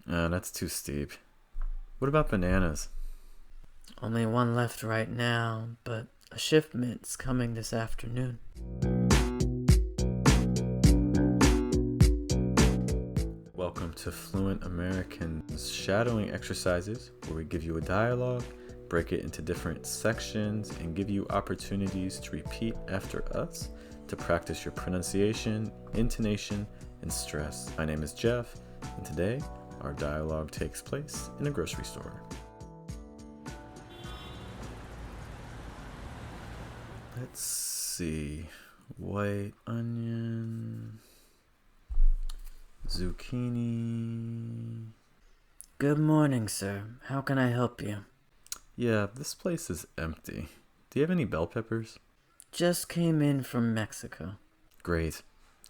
That's too steep. What about bananas? Only one left right now, but a shipment's coming this afternoon. Welcome to Fluent American's shadowing exercises, where we give you a dialogue, break it into different sections, and give you opportunities to repeat after us to practice your pronunciation, intonation, and stress. My name is Jeff, and today our dialogue takes place in a grocery store. Let's see. White onion, zucchini. Good morning, sir. How can I help you? Yeah, this place is empty. Do you have any bell peppers? Just came in from Mexico. Great.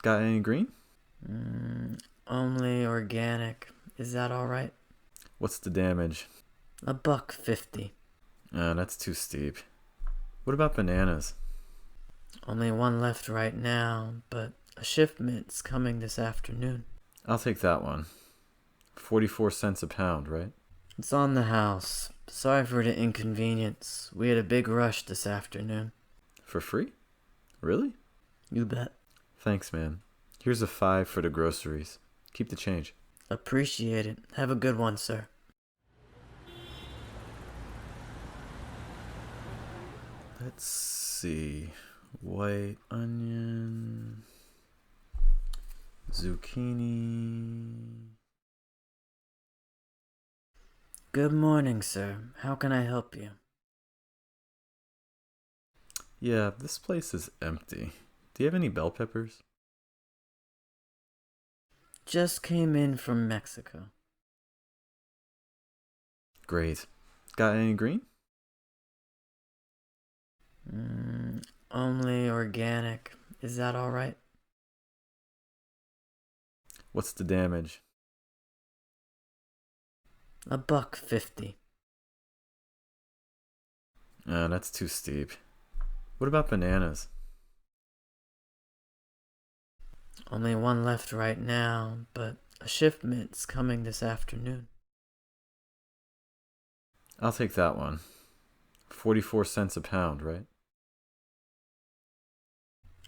Got any green? Only organic. Is that all right? What's the damage? $1.50. That's too steep. What about bananas? Only one left right now, but a shipment's coming this afternoon. I'll take that one. 44 cents a pound, right? It's on the house. Sorry for the inconvenience. We had a big rush this afternoon. For free? Really? You bet. Thanks, man. Here's a 5 for the groceries. Keep the change. Appreciate it. Have a good one, sir. Let's see. White onion, zucchini. Good morning, sir. How can I help you? Yeah, this place is empty. Do you have any bell peppers? Just came in from Mexico. Great. Got any green? Only organic. Is that all right? What's the damage? $1.50. That's too steep. What about bananas? Only one left right now, but a shipment's coming this afternoon. I'll take that one. 44 cents a pound, right?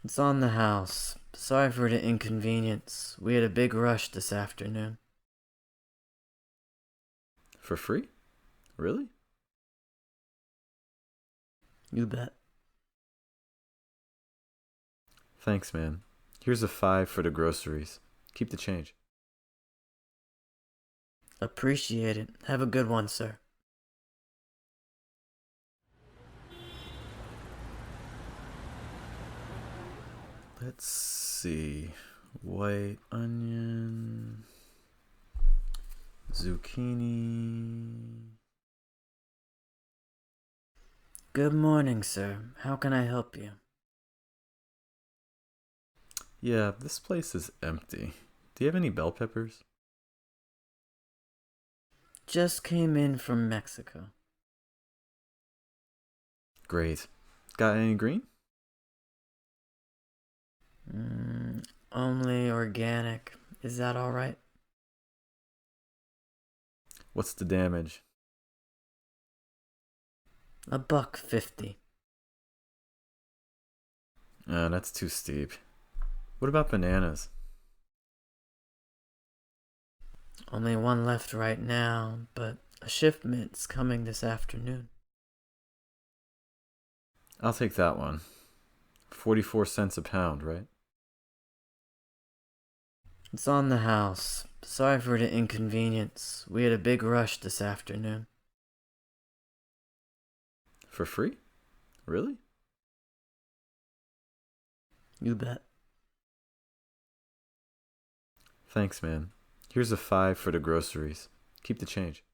It's on the house. Sorry for the inconvenience. We had a big rush this afternoon. For free? Really? You bet. Thanks, man. Here's a 5 for the groceries. Keep the change. Appreciate it. Have a good one, sir. Let's see. White onion, zucchini. Good morning, sir. How can I help you? Yeah, this place is empty. Do you have any bell peppers? Just came in from Mexico. Great. Got any green? Only organic. Is that all right? What's the damage? $1.50. That's too steep. What about bananas? Only one left right now, but a shipment's coming this afternoon. I'll take that one. 44 cents a pound, right? It's on the house. Sorry for the inconvenience. We had a big rush this afternoon. For free? Really? You bet. Thanks, man. Here's a 5 for the groceries. Keep the change.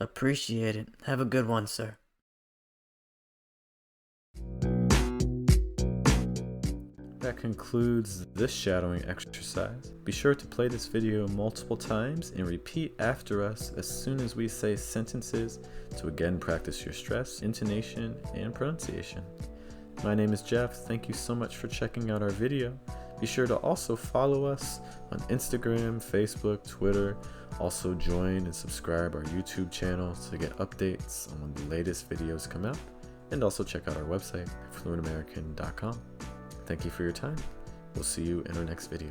Appreciate it. Have a good one, sir. That concludes this shadowing exercise. Be sure to play this video multiple times and repeat after us as soon as we say sentences to again practice your stress, intonation, and pronunciation. My name is Jeff. Thank you so much for checking out our video. Be sure to also follow us on Instagram, Facebook, Twitter. Also join and subscribe our YouTube channel to get updates on when the latest videos come out. And also check out our website, fluentamerican.com. Thank you for your time. We'll see you in our next video.